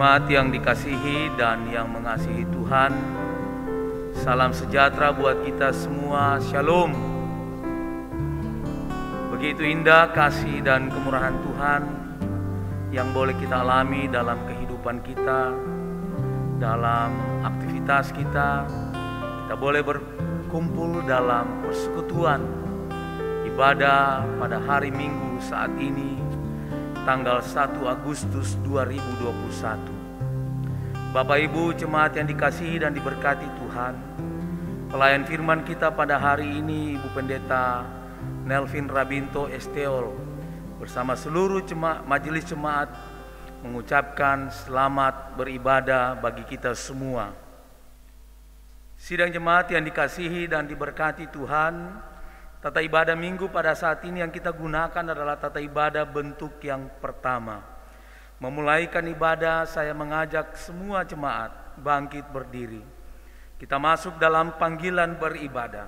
Jemaat yang dikasihi dan yang mengasihi Tuhan, salam sejahtera buat kita semua, Shalom. Begitu indah kasih dan kemurahan Tuhan yang boleh kita alami dalam kehidupan kita, dalam aktivitas kita. Kita boleh berkumpul dalam persekutuan ibadah pada hari Minggu saat ini, tanggal 1 Agustus 2021. Bapak Ibu jemaat yang dikasihi dan diberkati Tuhan, pelayan firman kita pada hari ini Ibu Pendeta Nelvin Rabinto Esteol bersama seluruh majelis jemaat mengucapkan selamat beribadah bagi kita semua. Sidang jemaat yang dikasihi dan diberkati Tuhan, tata ibadah minggu pada saat ini yang kita gunakan adalah tata ibadah bentuk yang pertama. Memulaikan ibadah, saya mengajak semua jemaat bangkit berdiri. Kita masuk dalam panggilan beribadah.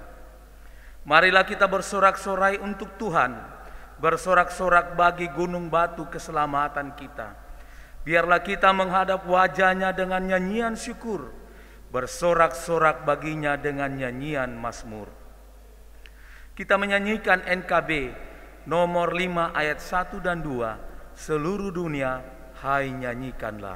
Marilah kita bersorak-sorai untuk Tuhan, bersorak-sorak bagi gunung batu keselamatan kita. Biarlah kita menghadap wajahnya dengan nyanyian syukur, bersorak-sorak baginya dengan nyanyian mazmur. Kita menyanyikan NKB nomor 5 ayat 1 dan 2, seluruh dunia hai nyanyikanlah.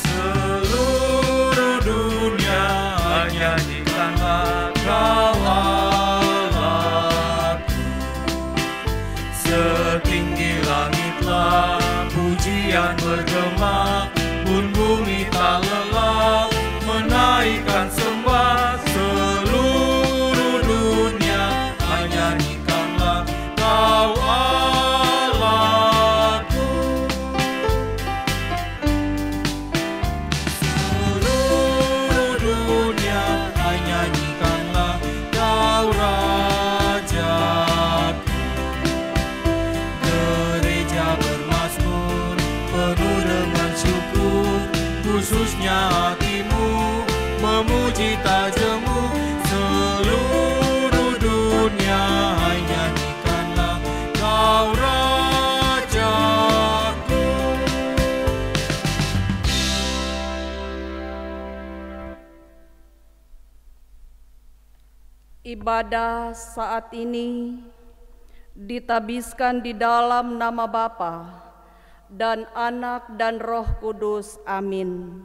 Seluruh dunia hai nyanyikanlah Kau Allahku. Setinggi langitlah pujian bergema, pun bumi tak lelah menaikkan sembah. Seluruh dunia hai nyanyikanlah Kau Allahku. Seluruh dunia hai nyanyikanlah Kau Rajaku. Gereja bermazmur penuh dengan syukur, khususnya hatimu memuji tajammu. Seluruh dunia hai nyanyikanlah Kau Rajaku. Ibadah saat ini ditabiskan di dalam nama Bapa dan Anak dan Roh Kudus. Amin.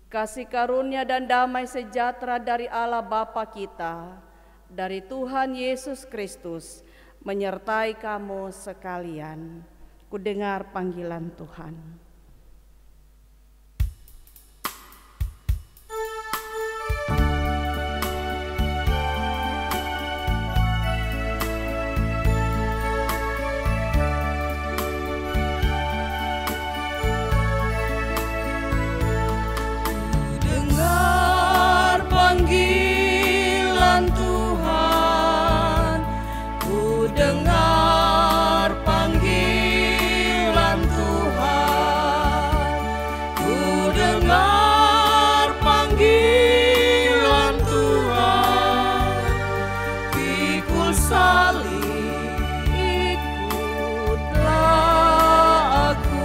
Kasih karunia dan damai sejahtera dari Allah Bapa kita, dari Tuhan Yesus Kristus, menyertai kamu sekalian. Kudengar panggilan Tuhan. Panggilan Tuhan, ku dengar panggilan Tuhan, ku dengar panggilan Tuhan. Pikul salib ikutlah aku,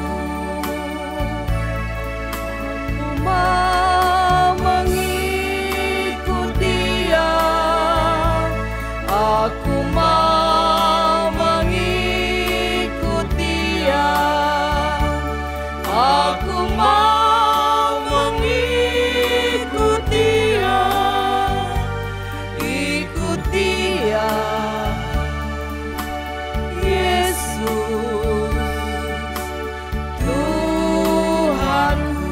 mau mengikut Dia, aku mau mengikut Dia, aku mau mengikut Dia, ikut Dia, Yesus Tuhanku.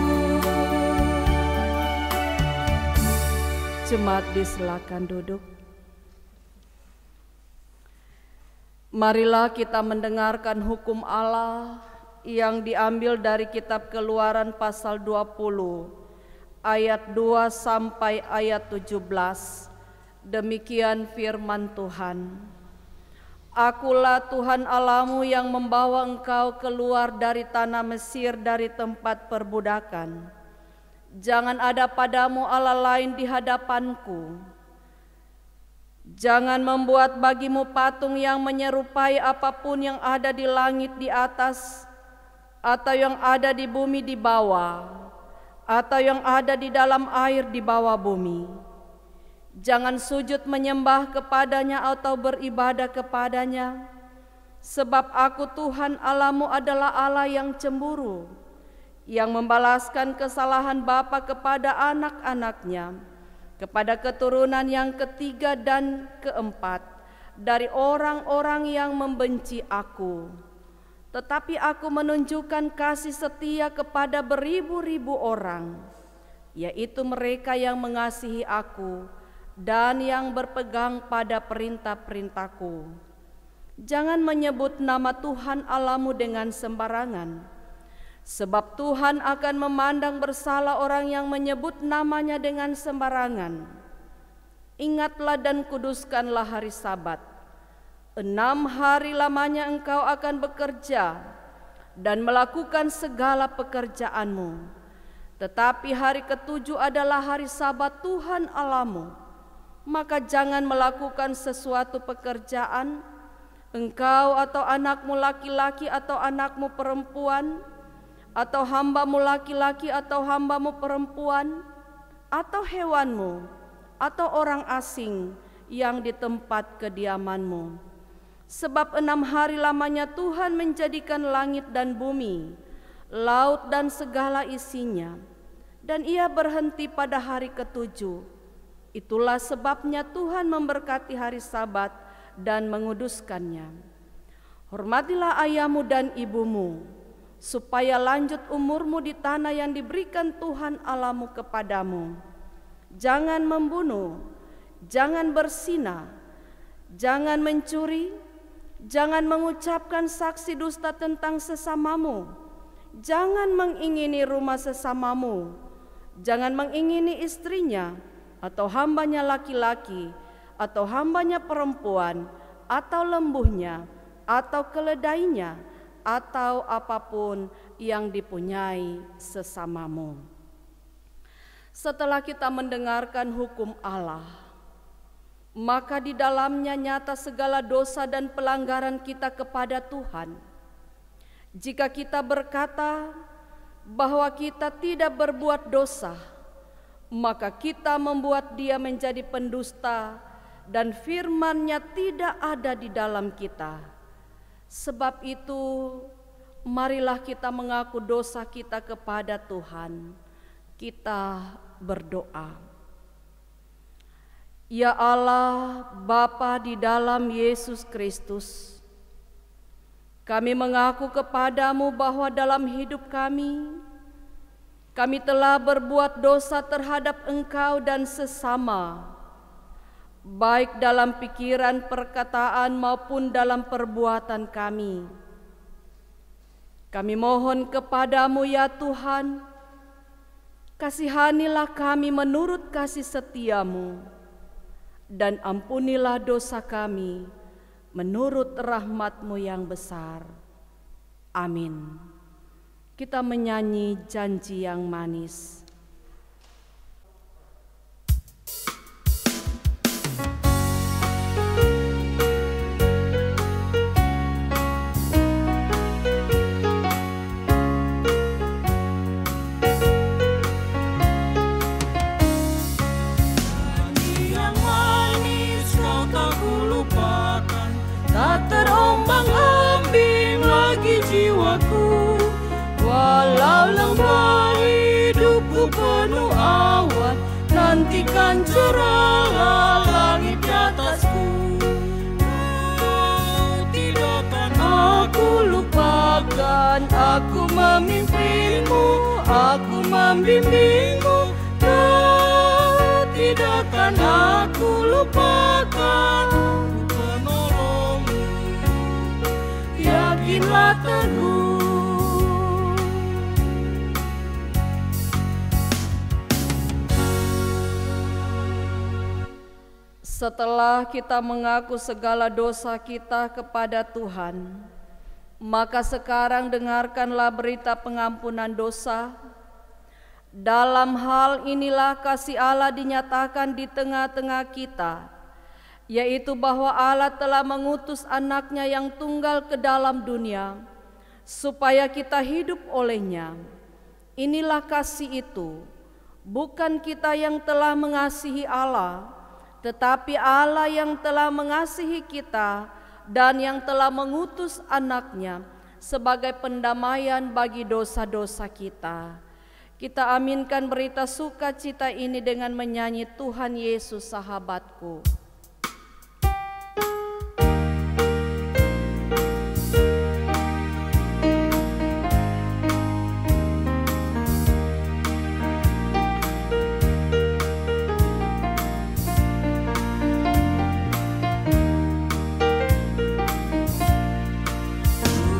Jemaat disilakan duduk. Marilah kita mendengarkan hukum Allah yang diambil dari kitab Keluaran pasal 20 ayat 2 sampai ayat 17. Demikian firman Tuhan. Akulah Tuhan Allahmu yang membawa engkau keluar dari tanah Mesir, dari tempat perbudakan. Jangan ada padamu Allah lain di hadapanku. Jangan membuat bagimu patung yang menyerupai apapun yang ada di langit di atas, atau yang ada di bumi di bawah, atau yang ada di dalam air di bawah bumi. Jangan sujud menyembah kepadanya atau beribadah kepadanya, sebab aku Tuhan Allahmu adalah Allah yang cemburu, yang membalaskan kesalahan bapa kepada anak-anaknya, kepada keturunan yang ketiga dan keempat dari orang-orang yang membenci aku. Tetapi aku menunjukkan kasih setia kepada beribu-ribu orang, yaitu mereka yang mengasihi aku dan yang berpegang pada perintah-perintahku. Jangan menyebut nama Tuhan Allahmu dengan sembarangan, sebab Tuhan akan memandang bersalah orang yang menyebut namanya dengan sembarangan. Ingatlah dan kuduskanlah hari Sabat. 6 hari lamanya engkau akan bekerja dan melakukan segala pekerjaanmu. Tetapi hari ke-7 adalah hari Sabat Tuhan Allahmu. Maka jangan melakukan sesuatu pekerjaan, engkau atau anakmu laki-laki atau anakmu perempuan, atau hambamu laki-laki atau hambamu perempuan, atau hewanmu, atau orang asing yang di tempat kediamanmu. Sebab 6 hari lamanya Tuhan menjadikan langit dan bumi, laut dan segala isinya, dan Ia berhenti pada hari ke-7. Itulah sebabnya Tuhan memberkati hari Sabat dan menguduskannya. Hormatilah ayahmu dan ibumu, supaya lanjut umurmu di tanah yang diberikan Tuhan Allahmu kepadamu. Jangan membunuh, jangan berzina, jangan mencuri, jangan mengucapkan saksi dusta tentang sesamamu, jangan mengingini rumah sesamamu, jangan mengingini istrinya, atau hambanya laki-laki, atau hambanya perempuan, atau lembunya, atau keledainya, atau apapun yang dipunyai sesamamu. Setelah kita mendengarkan hukum Allah, maka di dalamnya nyata segala dosa dan pelanggaran kita kepada Tuhan. Jika kita berkata bahwa kita tidak berbuat dosa, maka kita membuat Dia menjadi pendusta dan firman-Nya tidak ada di dalam kita. Sebab itu, marilah kita mengaku dosa kita kepada Tuhan. Kita berdoa. Ya Allah, Bapa di dalam Yesus Kristus, kami mengaku kepadamu bahwa dalam hidup kami telah berbuat dosa terhadap Engkau dan sesama, baik dalam pikiran, perkataan maupun dalam perbuatan kami. Kami mohon kepadamu ya Tuhan, kasihanilah kami menurut kasih setiamu, dan ampunilah dosa kami menurut rahmat-Mu yang besar. Amin. Kita menyanyi janji yang manis. Walau lembah hidupku penuh awan, nantikan cerah langit di atasku. Kau tidak akan aku lupakan, aku memimpinmu, aku membimbingmu. Kau tidak akan aku lupakan, aku penolongmu. Yakinlah teguh. Setelah kita mengaku segala dosa kita kepada Tuhan, maka sekarang dengarkanlah berita pengampunan dosa Dalam hal inilah kasih Allah dinyatakan di tengah-tengah kita, yaitu bahwa Allah telah mengutus anaknya yang tunggal ke dalam dunia, supaya kita hidup olehnya. Inilah kasih itu, bukan kita yang telah mengasihi Allah, tetapi Allah yang telah mengasihi kita dan yang telah mengutus anaknya sebagai pendamaian bagi dosa-dosa kita. Kita aminkan berita sukacita ini dengan menyanyi Tuhan Yesus sahabatku.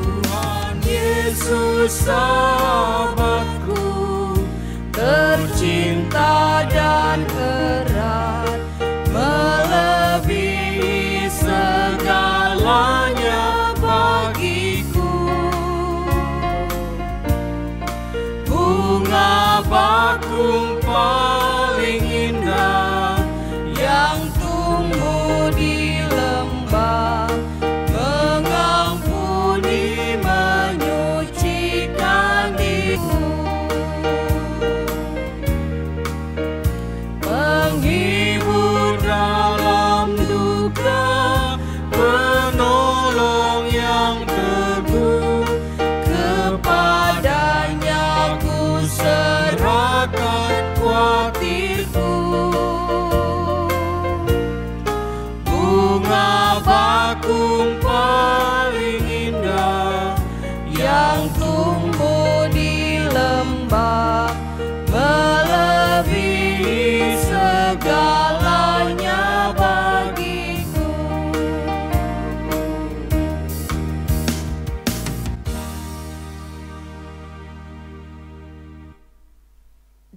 Tuhan Yesus sahabatku, tercinta dan erat, melebihi segalanya bagiku. Bunga bakung paling indah yang tumbuh di lembah, mengampuni, menyucikan diriku. Menghibur dalam duka, penolong yang teguh, kepadanya ku serahkan kuatirku. Bunga bakung paling indah yang tumbuh di lembah, melebihi segalanya bagiku.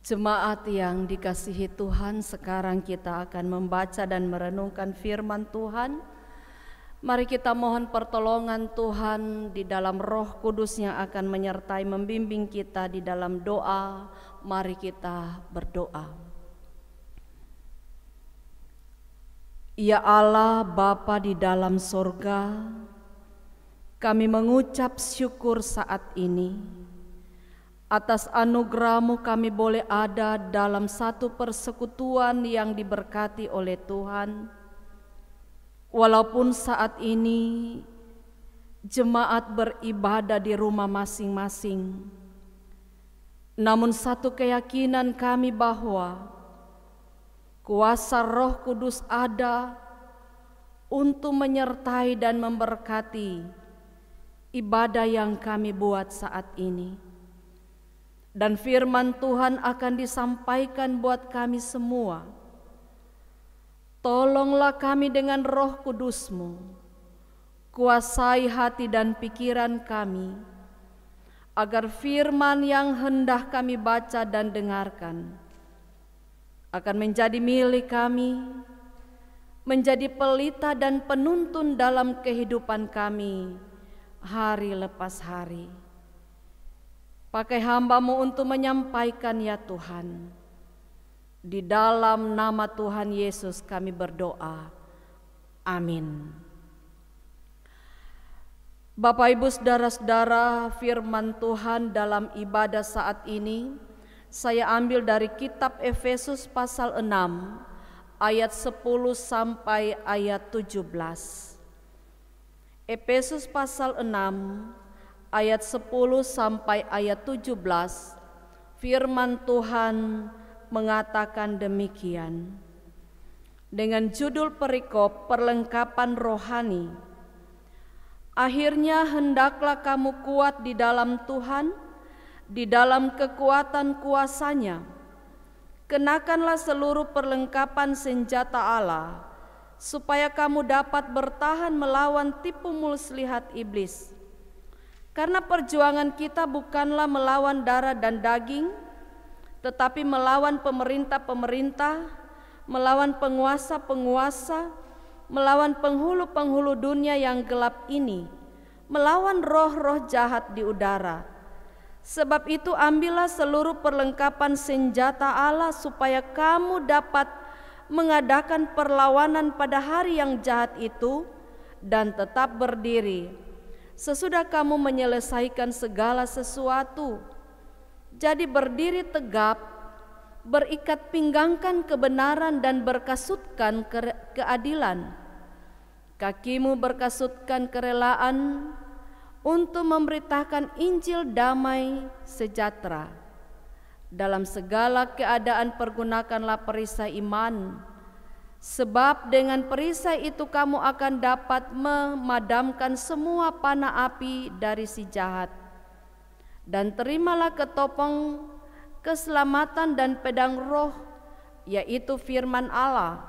Jemaat yang dikasihi Tuhan, sekarang kita akan membaca dan merenungkan firman Tuhan. Mari kita mohon pertolongan Tuhan di dalam Roh Kudus yang akan menyertai membimbing kita di dalam doa. Mari kita berdoa. Ya Allah Bapa di dalam sorga, kami mengucap syukur saat ini atas anugerah-Mu kami boleh ada dalam satu persekutuan yang diberkati oleh Tuhan. Walaupun saat ini jemaat beribadah di rumah masing-masing, namun satu keyakinan kami bahwa kuasa Roh Kudus ada untuk menyertai dan memberkati ibadah yang kami buat saat ini. Dan firman Tuhan akan disampaikan buat kami semua. Tolonglah kami dengan Roh Kudus-Mu, kuasai hati dan pikiran kami, agar firman yang hendak kami baca dan dengarkan akan menjadi milik kami, menjadi pelita dan penuntun dalam kehidupan kami hari lepas hari. Pakai hamba-Mu untuk menyampaikan ya Tuhan. Di dalam nama Tuhan Yesus kami berdoa. Amin. Bapak Ibu saudara-saudara, firman Tuhan dalam ibadah saat ini saya ambil dari kitab Efesus pasal 6 ayat 10 sampai ayat 17. Efesus pasal 6 ayat 10 sampai ayat 17, firman Tuhan mengatakan demikian. Dengan judul perikop perlengkapan rohani. Akhirnya hendaklah kamu kuat di dalam Tuhan, di dalam kekuatan kuasa-Nya. Kenakanlah seluruh perlengkapan senjata Allah, supaya kamu dapat bertahan melawan tipu muslihat iblis. Karena perjuangan kita bukanlah melawan darah dan daging, tetapi melawan pemerintah-pemerintah, melawan penguasa-penguasa, melawan penghulu-penghulu dunia yang gelap ini, melawan roh-roh jahat di udara. Sebab itu ambillah seluruh perlengkapan senjata Allah supaya kamu dapat mengadakan perlawanan pada hari yang jahat itu dan tetap berdiri. Sesudah kamu menyelesaikan segala sesuatu, jadi berdiri tegap, berikat pinggangkan kebenaran dan berkasutkan keadilan. Kakimu berkasutkan kerelaan untuk memberitakan Injil damai sejahtera. Dalam segala keadaan pergunakanlah perisai iman, sebab dengan perisai itu kamu akan dapat memadamkan semua panah api dari si jahat. Dan terimalah ketopong keselamatan dan pedang roh, yaitu firman Allah.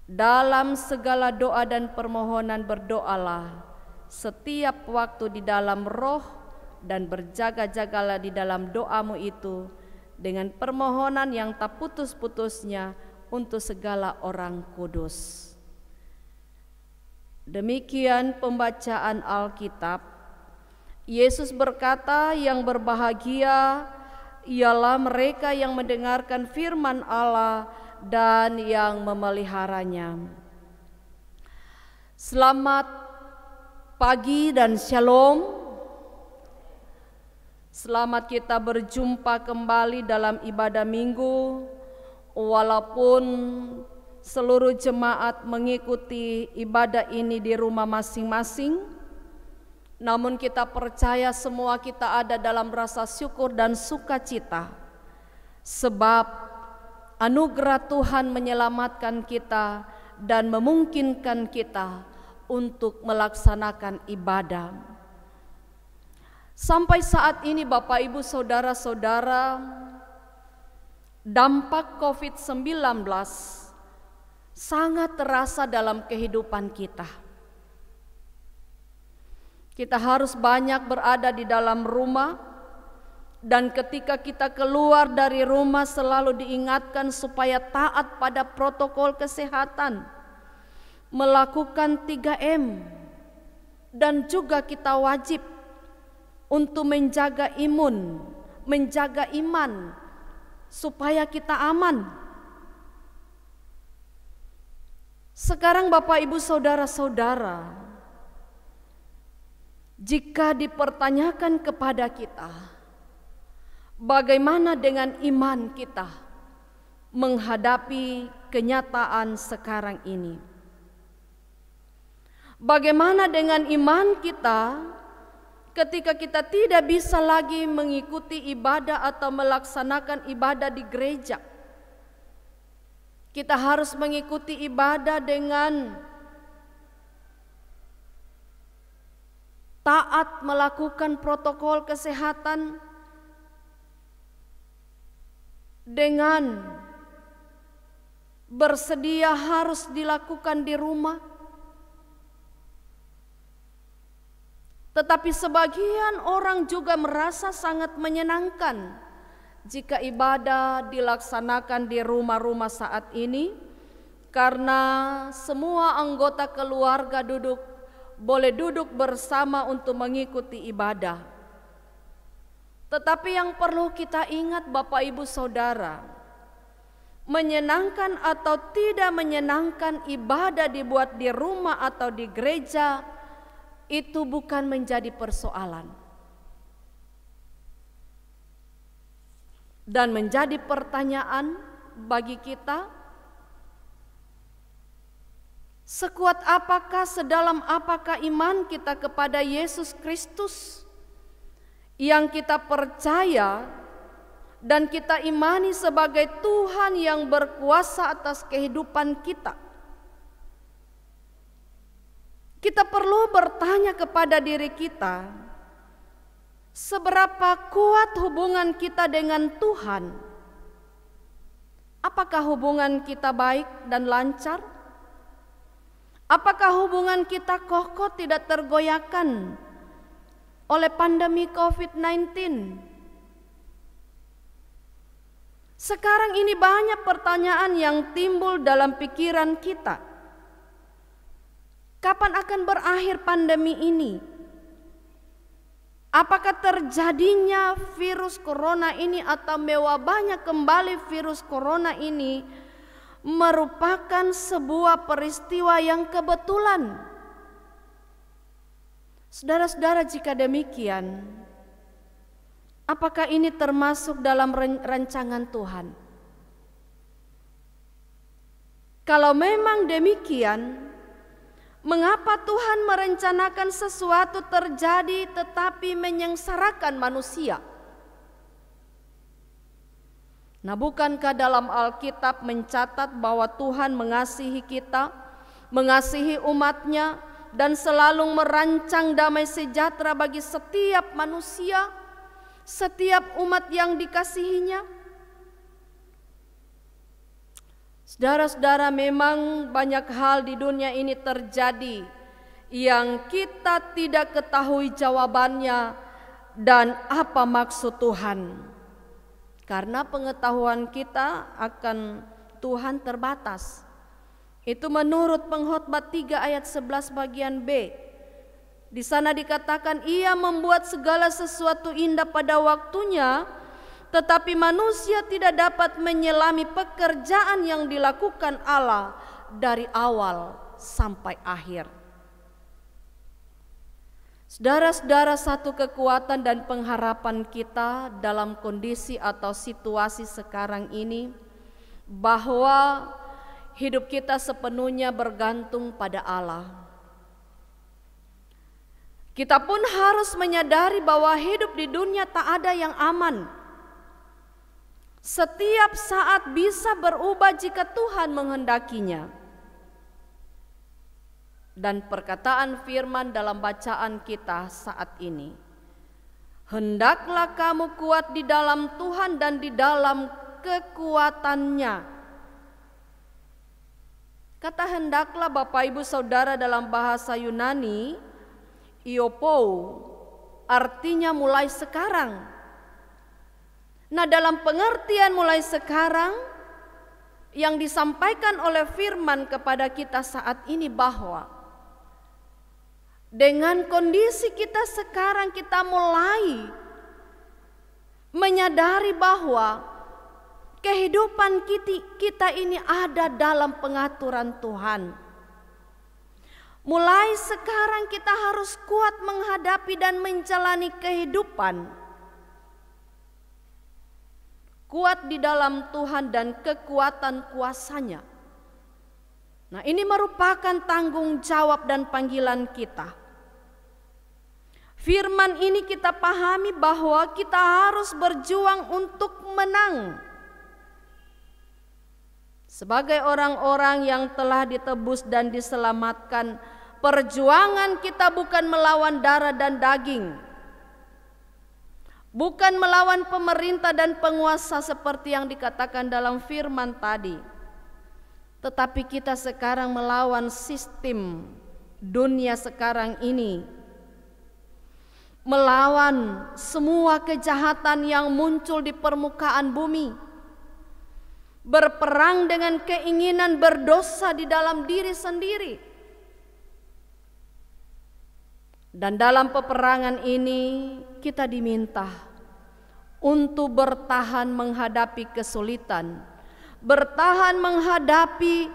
Dalam segala doa dan permohonan berdoalah setiap waktu di dalam roh, dan berjaga-jagalah di dalam doamu itu dengan permohonan yang tak putus-putusnya untuk segala orang kudus. Demikian pembacaan Alkitab. Yesus berkata, yang berbahagia ialah mereka yang mendengarkan firman Allah dan yang memeliharanya. Selamat pagi dan shalom. Selamat kita berjumpa kembali dalam ibadah minggu. Walaupun seluruh jemaat mengikuti ibadah ini di rumah masing-masing, namun kita percaya semua kita ada dalam rasa syukur dan sukacita, sebab anugerah Tuhan menyelamatkan kita dan memungkinkan kita untuk melaksanakan ibadah. Sampai saat ini Bapak Ibu Saudara-saudara, dampak COVID-19 sangat terasa dalam kehidupan kita. Kita harus banyak berada di dalam rumah, dan ketika kita keluar dari rumah selalu diingatkan supaya taat pada protokol kesehatan, melakukan 3M, dan juga kita wajib untuk menjaga imun, menjaga iman, supaya kita aman. Sekarang Bapak Ibu Saudara-saudara, jika dipertanyakan kepada kita, bagaimana dengan iman kita menghadapi kenyataan sekarang ini? Bagaimana dengan iman kita ketika kita tidak bisa lagi mengikuti ibadah atau melaksanakan ibadah di gereja? Kita harus mengikuti ibadah dengan taat melakukan protokol kesehatan, dengan bersedia harus dilakukan di rumah. Tetapi sebagian orang juga merasa sangat menyenangkan jika ibadah dilaksanakan di rumah-rumah saat ini, karena semua anggota keluarga boleh duduk bersama untuk mengikuti ibadah. Tetapi yang perlu kita ingat Bapak Ibu Saudara, menyenangkan atau tidak menyenangkan ibadah dibuat di rumah atau di gereja, itu bukan menjadi persoalan. Dan menjadi pertanyaan bagi kita, sekuat apakah, sedalam apakah iman kita kepada Yesus Kristus yang kita percaya dan kita imani sebagai Tuhan yang berkuasa atas kehidupan kita? Kita perlu bertanya kepada diri kita, seberapa kuat hubungan kita dengan Tuhan? Apakah hubungan kita baik dan lancar? Apakah hubungan kita kokoh, tidak tergoyahkan oleh pandemi COVID-19? Sekarang ini banyak pertanyaan yang timbul dalam pikiran kita. Kapan akan berakhir pandemi ini? Apakah terjadinya virus corona ini atau mewabahnya kembali virus corona ini merupakan sebuah peristiwa yang kebetulan? Saudara-saudara, jika demikian, apakah ini termasuk dalam rancangan Tuhan? Kalau memang demikian, mengapa Tuhan merencanakan sesuatu terjadi tetapi menyengsarakan manusia? Nah, bukankah dalam Alkitab mencatat bahwa Tuhan mengasihi kita, mengasihi umatnya, dan selalu merancang damai sejahtera bagi setiap manusia, setiap umat yang dikasihinya? Saudara-saudara, memang banyak hal di dunia ini terjadi yang kita tidak ketahui jawabannya dan apa maksud Tuhan. Karena pengetahuan kita akan Tuhan terbatas. Itu menurut Pengkhotbah 3 ayat 11 bagian B. Di sana dikatakan, Ia membuat segala sesuatu indah pada waktunya, tetapi manusia tidak dapat menyelami pekerjaan yang dilakukan Allah dari awal sampai akhir. Saudara-saudara, satu kekuatan dan pengharapan kita dalam kondisi atau situasi sekarang ini, bahwa hidup kita sepenuhnya bergantung pada Allah. Kita pun harus menyadari bahwa hidup di dunia tak ada yang aman. Setiap saat bisa berubah jika Tuhan menghendakinya. Dan perkataan firman dalam bacaan kita saat ini, hendaklah kamu kuat di dalam Tuhan dan di dalam kekuatannya. Kata hendaklah, Bapak Ibu Saudara, dalam bahasa Yunani, iopou, artinya mulai sekarang. Nah, dalam pengertian mulai sekarang yang disampaikan oleh firman kepada kita saat ini, bahwa dengan kondisi kita sekarang kita mulai menyadari bahwa kehidupan kita ini ada dalam pengaturan Tuhan. Mulai sekarang kita harus kuat menghadapi dan menjalani kehidupan. Kuat di dalam Tuhan dan kekuatan kuasa-Nya. Nah, ini merupakan tanggung jawab dan panggilan kita. Firman ini kita pahami bahwa kita harus berjuang untuk menang. Sebagai orang-orang yang telah ditebus dan diselamatkan, perjuangan kita bukan melawan darah dan daging, bukan melawan pemerintah dan penguasa seperti yang dikatakan dalam firman tadi. Tetapi kita sekarang melawan sistem dunia sekarang ini. Melawan semua kejahatan yang muncul di permukaan bumi. Berperang dengan keinginan berdosa di dalam diri sendiri. Dan dalam peperangan ini kita diminta untuk bertahan menghadapi kesulitan, bertahan menghadapi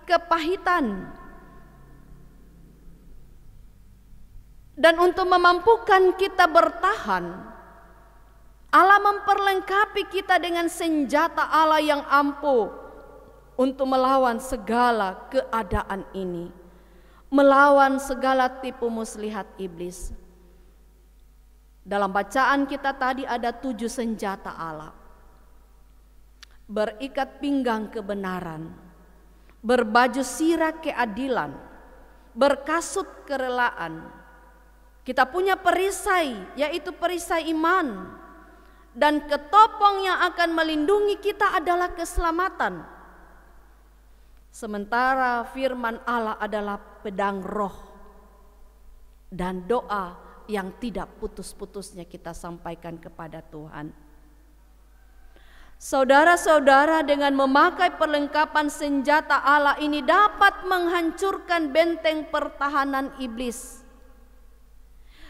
kepahitan. Dan untuk memampukan kita bertahan, Allah memperlengkapi kita dengan senjata Allah yang ampuh untuk melawan segala keadaan ini, melawan segala tipu muslihat iblis. Dalam bacaan kita tadi ada 7 senjata Allah. Berikat pinggang kebenaran, berbaju sirah keadilan, berkasut kerelaan. Kita punya perisai, yaitu perisai iman. Dan ketopong yang akan melindungi kita adalah keselamatan. Sementara firman Allah adalah pedang roh dan doa yang tidak putus-putusnya kita sampaikan kepada Tuhan. Saudara-saudara, dengan memakai perlengkapan senjata Allah ini dapat menghancurkan benteng pertahanan iblis.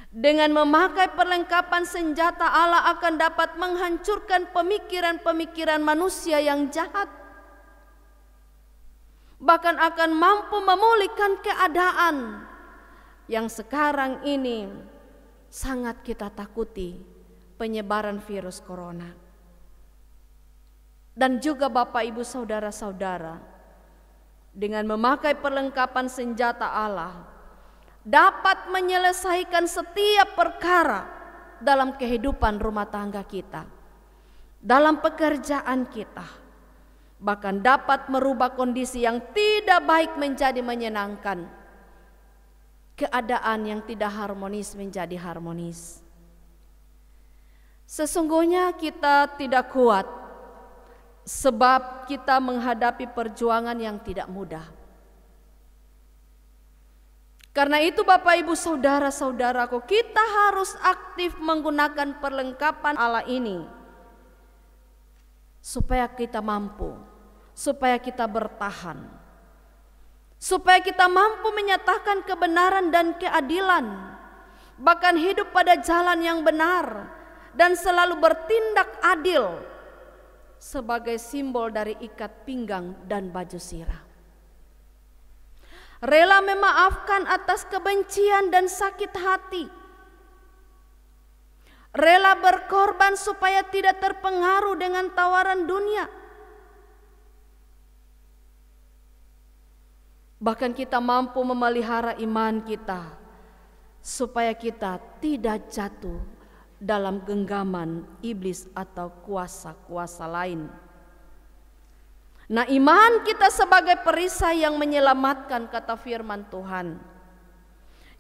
Dengan memakai perlengkapan senjata, Allah akan dapat menghancurkan pemikiran-pemikiran manusia yang jahat. Bahkan akan mampu memulihkan keadaan yang sekarang ini sangat kita takuti, penyebaran virus corona. Dan juga Bapak Ibu saudara-saudara, dengan memakai perlengkapan senjata Allah dapat menyelesaikan setiap perkara dalam kehidupan rumah tangga kita, dalam pekerjaan kita, bahkan dapat merubah kondisi yang tidak baik menjadi menyenangkan, keadaan yang tidak harmonis menjadi harmonis. Sesungguhnya kita tidak kuat, sebab kita menghadapi perjuangan yang tidak mudah. Karena itu Bapak Ibu saudara-saudaraku, kita harus aktif menggunakan perlengkapan Allah ini supaya kita mampu, supaya kita bertahan, supaya kita mampu menyatakan kebenaran dan keadilan, bahkan hidup pada jalan yang benar dan selalu bertindak adil sebagai simbol dari ikat pinggang dan baju sirah. Rela memaafkan atas kebencian dan sakit hati. Rela berkorban supaya tidak terpengaruh dengan tawaran dunia. Bahkan kita mampu memelihara iman kita supaya kita tidak jatuh dalam genggaman iblis atau kuasa-kuasa lain. Nah, iman kita sebagai perisai yang menyelamatkan, kata firman Tuhan.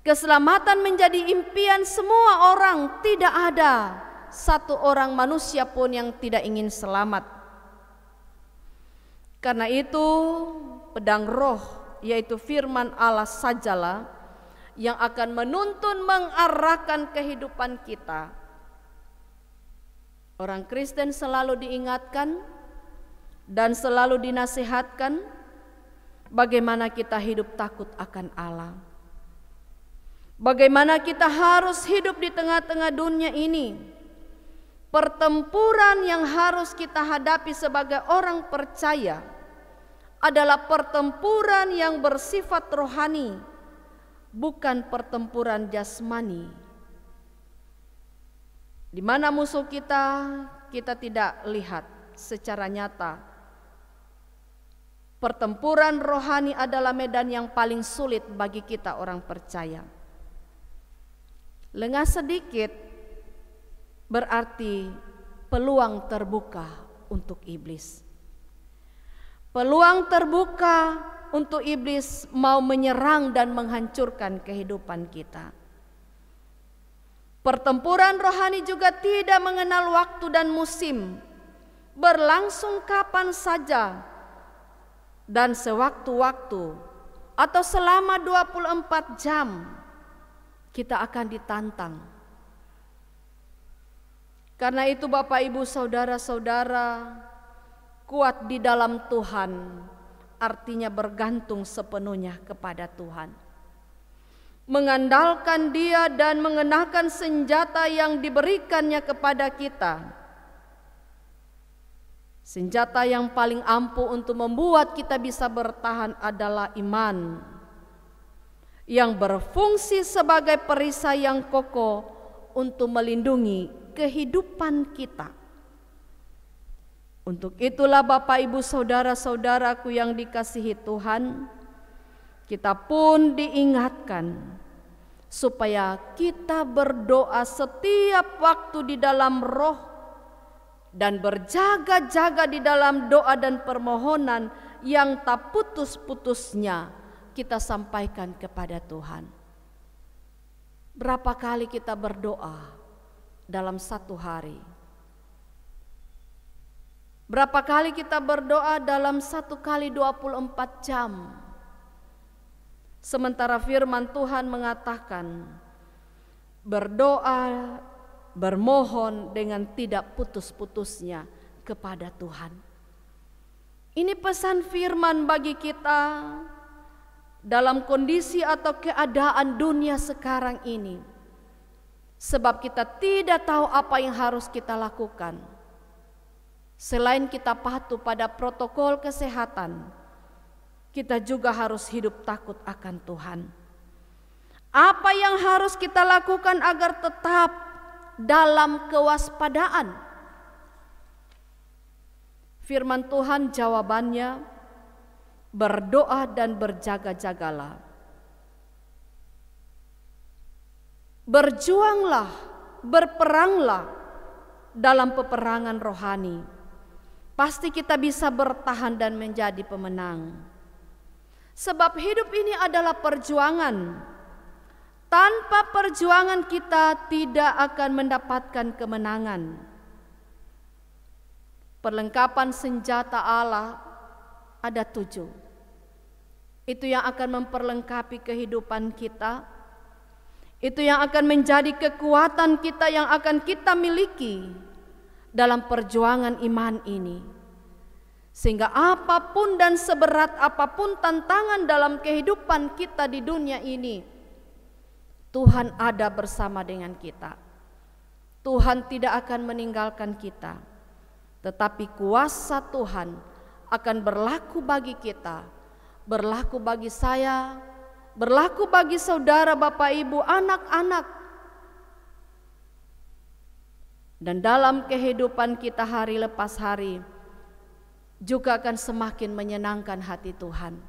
Keselamatan menjadi impian semua orang, tidak ada satu orang manusia pun yang tidak ingin selamat. Karena itu pedang roh, yaitu firman Allah sajalah yang akan menuntun mengarahkan kehidupan kita. Orang Kristen selalu diingatkan dan selalu dinasihatkan bagaimana kita hidup takut akan Allah. Bagaimana kita harus hidup di tengah-tengah dunia ini. Pertempuran yang harus kita hadapi sebagai orang percaya adalah pertempuran yang bersifat rohani, bukan pertempuran jasmani. Di mana musuh kita tidak lihat secara nyata. Pertempuran rohani adalah medan yang paling sulit bagi kita orang percaya. Lengah sedikit berarti peluang terbuka untuk iblis. Peluang terbuka untuk iblis mau menyerang dan menghancurkan kehidupan kita. Pertempuran rohani juga tidak mengenal waktu dan musim, berlangsung kapan saja dan sewaktu-waktu atau selama 24 jam kita akan ditantang. Karena itu Bapak Ibu saudara-saudara, kuat di dalam Tuhan artinya bergantung sepenuhnya kepada Tuhan. Mengandalkan Dia dan mengenakan senjata yang diberikannya kepada kita. Senjata yang paling ampuh untuk membuat kita bisa bertahan adalah iman yang berfungsi sebagai perisai yang kokoh untuk melindungi kehidupan kita. Untuk itulah Bapak Ibu saudara-saudaraku yang dikasihi Tuhan, kita pun diingatkan supaya kita berdoa setiap waktu di dalam roh dan berjaga-jaga di dalam doa dan permohonan yang tak putus-putusnya kita sampaikan kepada Tuhan. Berapa kali kita berdoa dalam satu hari? Berapa kali kita berdoa dalam 1 kali 24 jam? Sementara firman Tuhan mengatakan, berdoa, bermohon dengan tidak putus-putusnya kepada Tuhan. Ini pesan firman bagi kita dalam kondisi atau keadaan dunia sekarang ini. Sebab kita tidak tahu apa yang harus kita lakukan. Selain kita patuh pada protokol kesehatan, kita juga harus hidup takut akan Tuhan. Apa yang harus kita lakukan agar tetap dalam kewaspadaan? Firman Tuhan jawabannya, berdoa dan berjaga-jagalah. Berjuanglah, berperanglah dalam peperangan rohani. Pasti kita bisa bertahan dan menjadi pemenang. Sebab hidup ini adalah perjuangan. Tanpa perjuangan kita tidak akan mendapatkan kemenangan. Perlengkapan senjata Allah ada 7. Itu yang akan memperlengkapi kehidupan kita. Itu yang akan menjadi kekuatan kita yang akan kita miliki dalam perjuangan iman ini. Sehingga apapun dan seberat apapun tantangan dalam kehidupan kita di dunia ini, Tuhan ada bersama dengan kita. Tuhan tidak akan meninggalkan kita. Tetapi kuasa Tuhan akan berlaku bagi kita, berlaku bagi saya, berlaku bagi saudara, bapak, ibu, anak-anak. Dan dalam kehidupan kita hari lepas hari juga akan semakin menyenangkan hati Tuhan.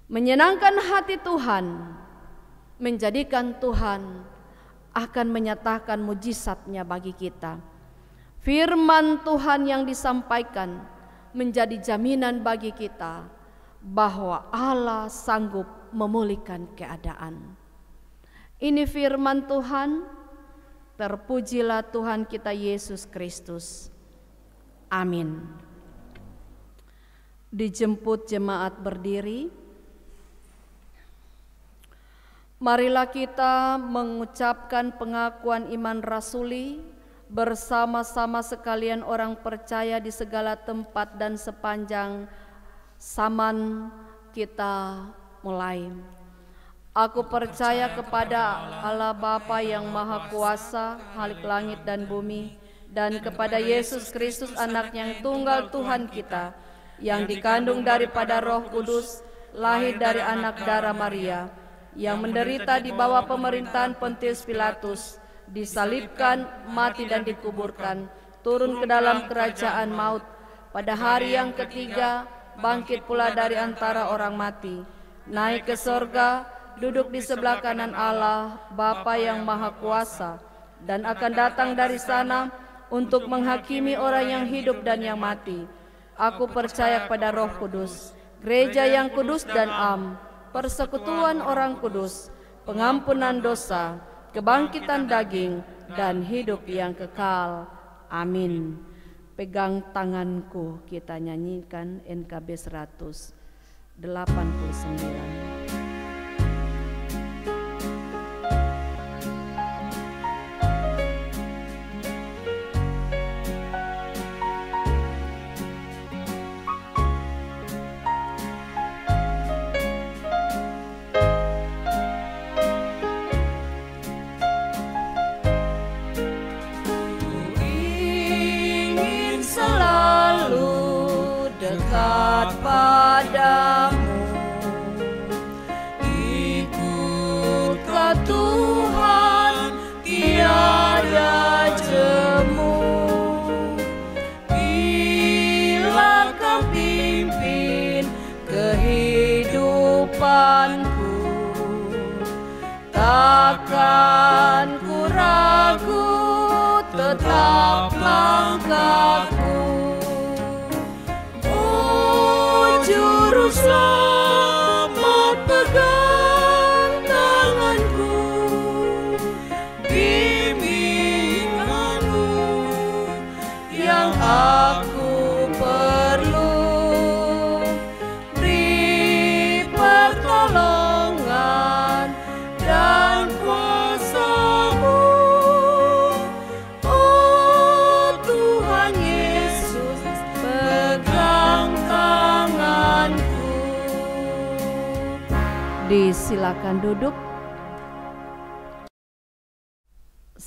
Menyenangkan hati Tuhan menjadikan Tuhan akan menyatakan mujizatnya bagi kita. Firman Tuhan yang disampaikan menjadi jaminan bagi kita bahwa Allah sanggup memulihkan keadaan. Ini firman Tuhan. Terpujilah Tuhan kita Yesus Kristus. Amin. Dijemput jemaat berdiri. Marilah kita mengucapkan pengakuan iman rasuli bersama-sama sekalian orang percaya di segala tempat dan sepanjang zaman. Kita mulai. Aku percaya kepada Allah Bapa yang Maha Kuasa, Khalik langit dan bumi, dan kepada Yesus Kristus anak yang tunggal Tuhan kita, yang dikandung daripada Roh Kudus, lahir dari anak darah Maria, yang menderita di bawah pemerintahan Pontius Pilatus, disalibkan, mati dan dikuburkan, turun ke dalam kerajaan maut, pada hari yang ketiga bangkit pula dari antara orang mati, naik ke sorga, duduk di sebelah kanan Allah Bapa yang Maha Kuasa, dan akan datang dari sana untuk menghakimi orang yang hidup dan yang mati. Aku percaya pada Roh Kudus, gereja yang kudus dan am, persekutuan orang kudus, pengampunan dosa, kebangkitan daging, dan hidup yang kekal. Amin. Pegang tanganku, kita nyanyikan NKB 189. Dekat padamu, ikutlah Tuhan, tiada jemu. Bila Kau pimpin kehidupanku, takkan ku ragu, tetap langkahku. Juru selamat, pegang tanganku, bimbinganmu yang aku perlu, beri pertolongan dan kuasa-Mu, oh Tuhan Yesus, pegang tanganku. Disilakan duduk.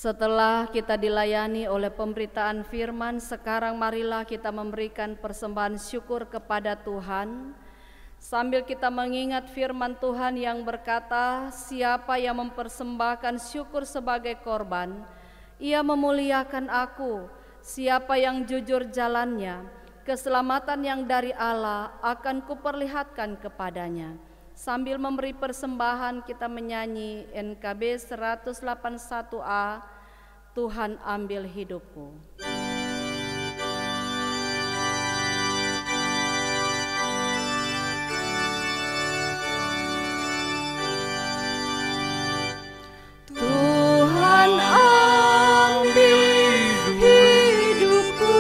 Setelah kita dilayani oleh pemberitaan firman, sekarang marilah kita memberikan persembahan syukur kepada Tuhan, sambil kita mengingat firman Tuhan yang berkata, siapa yang mempersembahkan syukur sebagai korban, ia memuliakan aku. Siapa yang jujur jalannya, keselamatan yang dari Allah akan kuperlihatkan kepadanya. Sambil memberi persembahan, kita menyanyi NKB 181A, Tuhan ambil hidupku. Tuhan ambil hidupku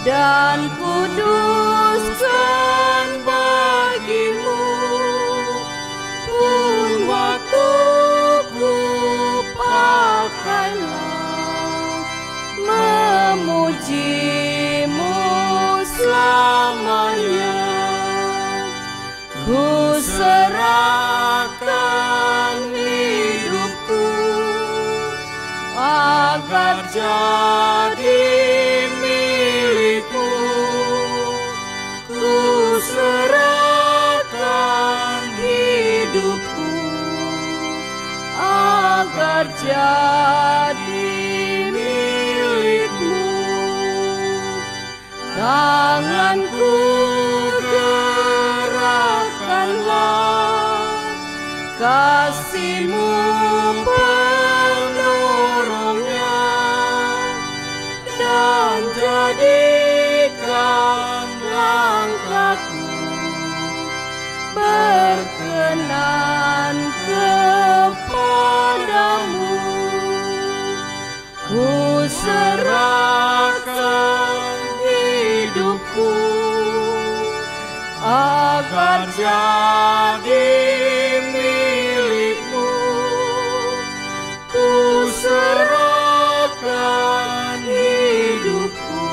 dan kuduskan bagimu, pun waktuku pakailah memujimu selamanya. Ku serahkan hidupku agar jadi milikmu. Ku serahkan hidupku agar jadi milikmu. Tanganku gerakkanlah, kasih-Mu penolongnya, dan jadikan langkahku berkenan kepadamu. Ku serahkan hidupku agar jadi milikmu. Ku serahkan hidupku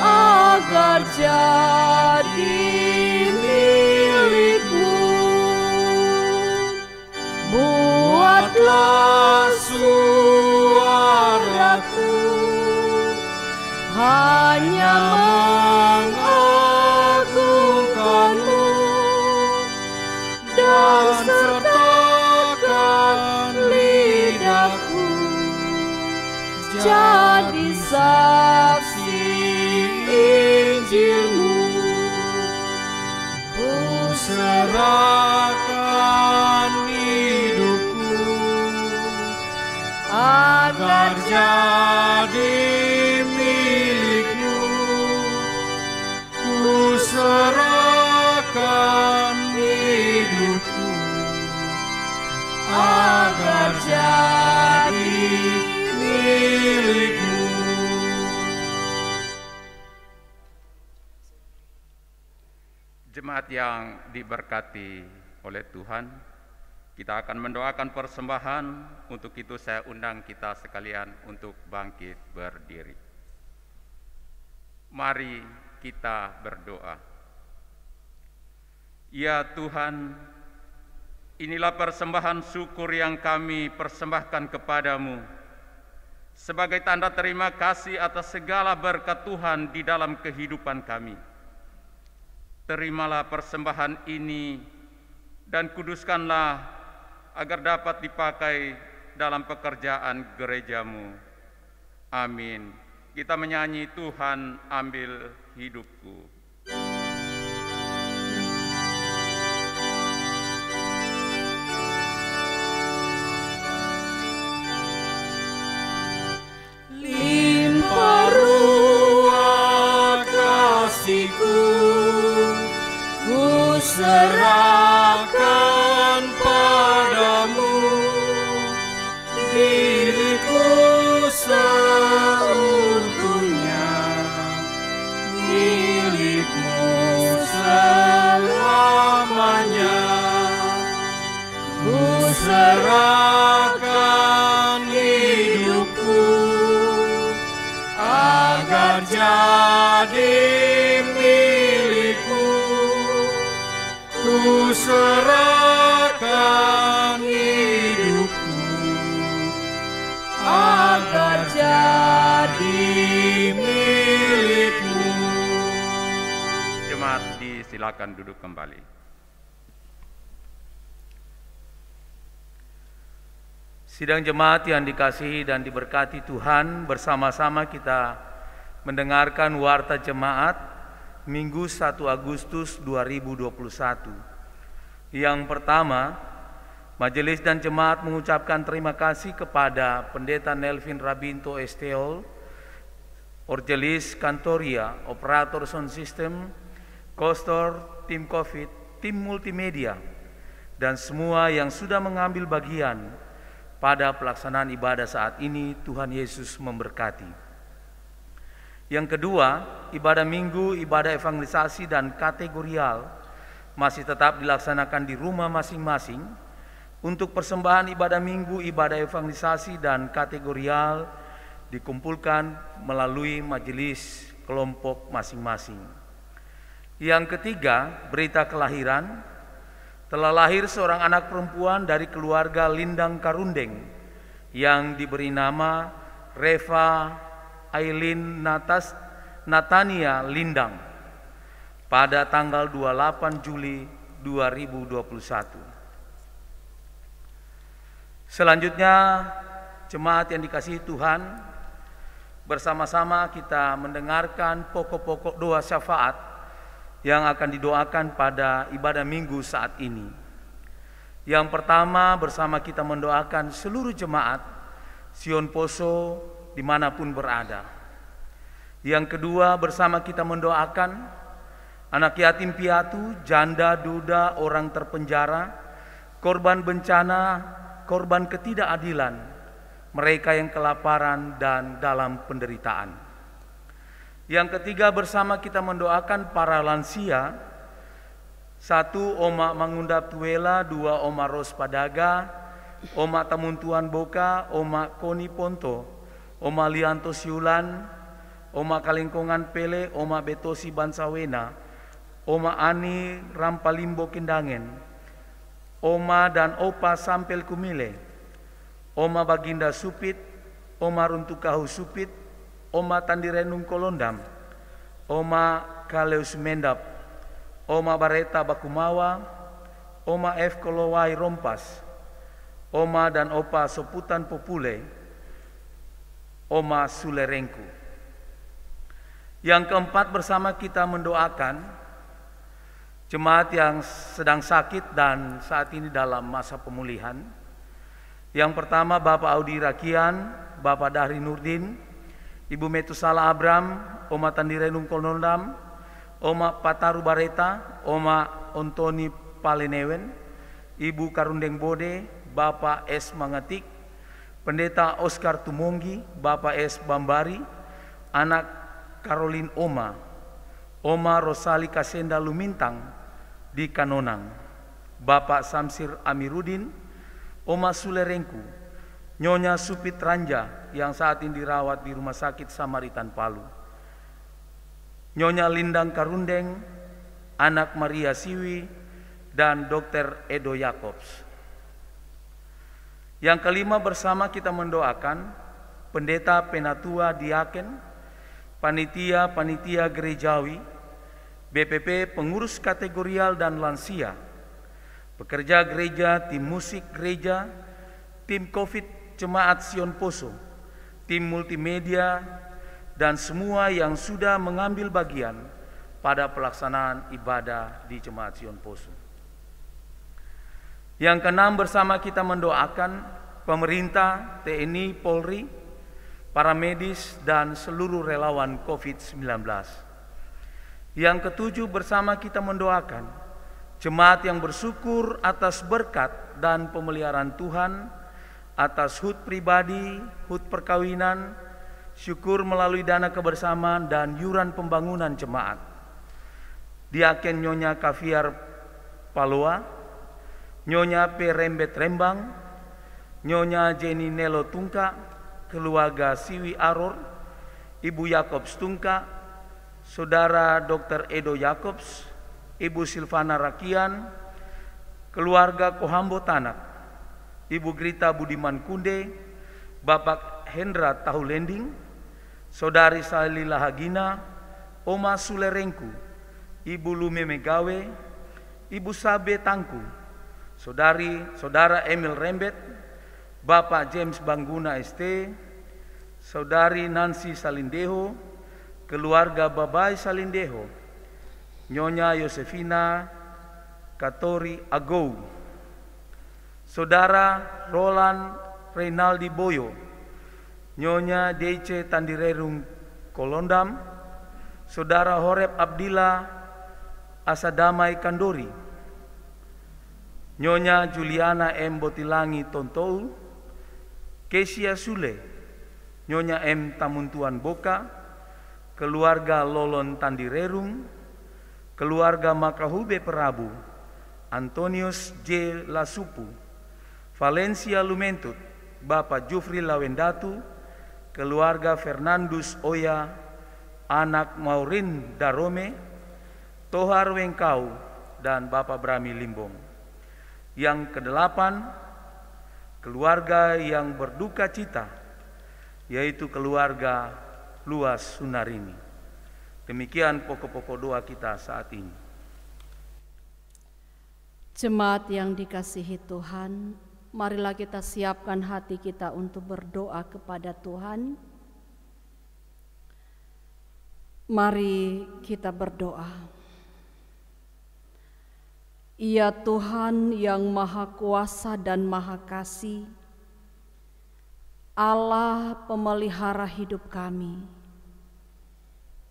agar jadi milikmu. Buatlah suaraku hanya mengagungkan-Mu, dan sertakan lidahku jadi saksi Injil-Mu. Ku serahkan hidupku agar jadi milik-Mu. Ku serahkan hidupku agar jadi milik-Mu. Jemaat yang diberkati oleh Tuhan, kita akan mendoakan persembahan. Untuk itu saya undang kita sekalian untuk bangkit berdiri. Mari kita berdoa. Ya Tuhan, inilah persembahan syukur yang kami persembahkan kepadamu sebagai tanda terima kasih atas segala berkat Tuhan di dalam kehidupan kami. Terimalah persembahan ini dan kuduskanlah agar dapat dipakai dalam pekerjaan gereja-Mu. Amin. Kita menyanyi Tuhan ambil hidupku. Limpah ruah kasih-Ku, ku serahkan padamu. Diriku seutuhnya milik-Mu selamanya. Ku serahkan hidupku agar jadi milik-Mu. Ku serahkan hidupku silakan duduk kembali. Sidang jemaat yang dikasihi dan diberkati Tuhan, bersama-sama kita mendengarkan warta jemaat Minggu 1 Agustus 2021. Yang pertama, Majelis dan jemaat mengucapkan terima kasih kepada Pendeta Nelvin Rabinto Esteol, Orgelis Kantoria, Operator Sound System, Kostor, Tim COVID, Tim Multimedia, dan semua yang sudah mengambil bagian pada pelaksanaan ibadah saat ini. Tuhan Yesus memberkati. Yang kedua, ibadah minggu, ibadah evangelisasi dan kategorial masih tetap dilaksanakan di rumah masing-masing. Untuk persembahan ibadah minggu, ibadah evangelisasi dan kategorial dikumpulkan melalui majelis kelompok masing-masing. Yang ketiga, berita kelahiran. Telah lahir seorang anak perempuan dari keluarga Lindang Karundeng yang diberi nama Reva Aileen Natania Lindang pada tanggal 28 Juli 2021. Selanjutnya, jemaat yang dikasihi Tuhan, bersama-sama kita mendengarkan pokok-pokok doa syafaat yang akan didoakan pada ibadah minggu saat ini. Yang pertama, bersama kita mendoakan seluruh jemaat Sion Poso dimanapun berada. Yang kedua, bersama kita mendoakan anak yatim piatu, janda, duda, orang terpenjara, korban bencana, korban ketidakadilan, mereka yang kelaparan dan dalam penderitaan. Yang ketiga, bersama kita mendoakan para lansia. 1, Oma Mangundap Tuela, 2, Oma Ros Padaga, Oma Tamuntuan Boka, Oma Koni Ponto, Oma Lianto Siulan, Oma Kalingkongan Pele, Oma Betosi Bansawena, Oma Ani Rampalimbo Kindangen, Oma dan Opa Sampel Kumile, Oma Baginda Supit, Oma Runtukahu Supit, Oma Tandirenung Kolondam, Oma Kaleus Mendap, Oma Bareta Bakumawa, Oma F. Kolowai Rompas, Oma dan Opa Soputan Popule, Oma Sulerengku. Yang keempat, bersama kita mendoakan jemaat yang sedang sakit dan saat ini dalam masa pemulihan. Yang pertama, Bapak Audi Rakian, Bapak Dahri Nurdin, Ibu Metusala Abram, Oma Tandirenung Kolondam, Oma Pataru Bareta, Oma Ontoni Palenewen, Ibu Karundeng Bode, Bapak S. Mangetik, Pendeta Oscar Tumonggi, Bapak S. Bambari, anak Caroline Oma, Oma Rosali Kasenda Lumintang di Kanonang, Bapak Samsir Amirudin, Oma Sulerengku, Nyonya Supit Ranja yang saat ini dirawat di Rumah Sakit Samaritan Palu, Nyonya Lindang Karundeng, anak Maria Siwi, dan Dr. Edo Jacobs. Yang kelima, bersama kita mendoakan pendeta, penatua, diaken, panitia gerejawi, BPP, pengurus kategorial dan lansia, pekerja gereja, tim musik gereja, tim COVID Jemaat Sion Poso, tim multimedia, dan semua yang sudah mengambil bagian pada pelaksanaan ibadah di Jemaat Sion Poso. Yang keenam, bersama kita mendoakan pemerintah, TNI, Polri, para medis, dan seluruh relawan COVID-19. Yang ketujuh, bersama kita mendoakan jemaat yang bersyukur atas berkat dan pemeliharaan Tuhan, atas hut pribadi, hut perkawinan, syukur melalui dana kebersamaan dan yuran pembangunan jemaat. Diaken Nyonya Kaviar Paloa, Nyonya P. Rembet Rembang, Nyonya Jenny Nelo Tungka, keluarga Siwi Aror, Ibu Jacobs Tungka, Saudara Dr. Edo Jacobs, Ibu Silvana Rakian, keluarga Kohambo Tanak, Ibu Grita Budiman Kunde, Bapak Hendra Tahulending, Saudari Salila Hagina, Oma Sulerengku, Ibu Lume Megawe, Ibu Sabe Tangku, Saudara Emil Rembet, Bapak James Bangguna ST, Saudari Nancy Salindeho, keluarga Babai Salindeho, Nyonya Yosefina Katori Agou, Saudara Roland Reynaldi Boyo, Nyonya Deice Tandirerung Kolondam, Saudara Horeb Abdillah Asadamai Kandori, Nyonya Juliana M. Botilangi Tontou, Kesia Sule, Nyonya M. Tamuntuan Boka, keluarga Lolon Tandirerung, keluarga Makahube Perabu, Antonius J. Lasupu, Valencia Lumentut, Bapak Jufri Lawendatu, keluarga Fernandus Oya, anak Maurin Darome, Tohar Wengkau, dan Bapak Brami Limbong. Yang kedelapan, keluarga yang berduka cita, yaitu keluarga Luas Sunarini. Demikian pokok-pokok doa kita saat ini. Jemaat yang dikasihi Tuhan, marilah kita siapkan hati kita untuk berdoa kepada Tuhan. Mari kita berdoa. Ya Tuhan yang Maha Kuasa dan Maha Kasih, Allah pemelihara hidup kami.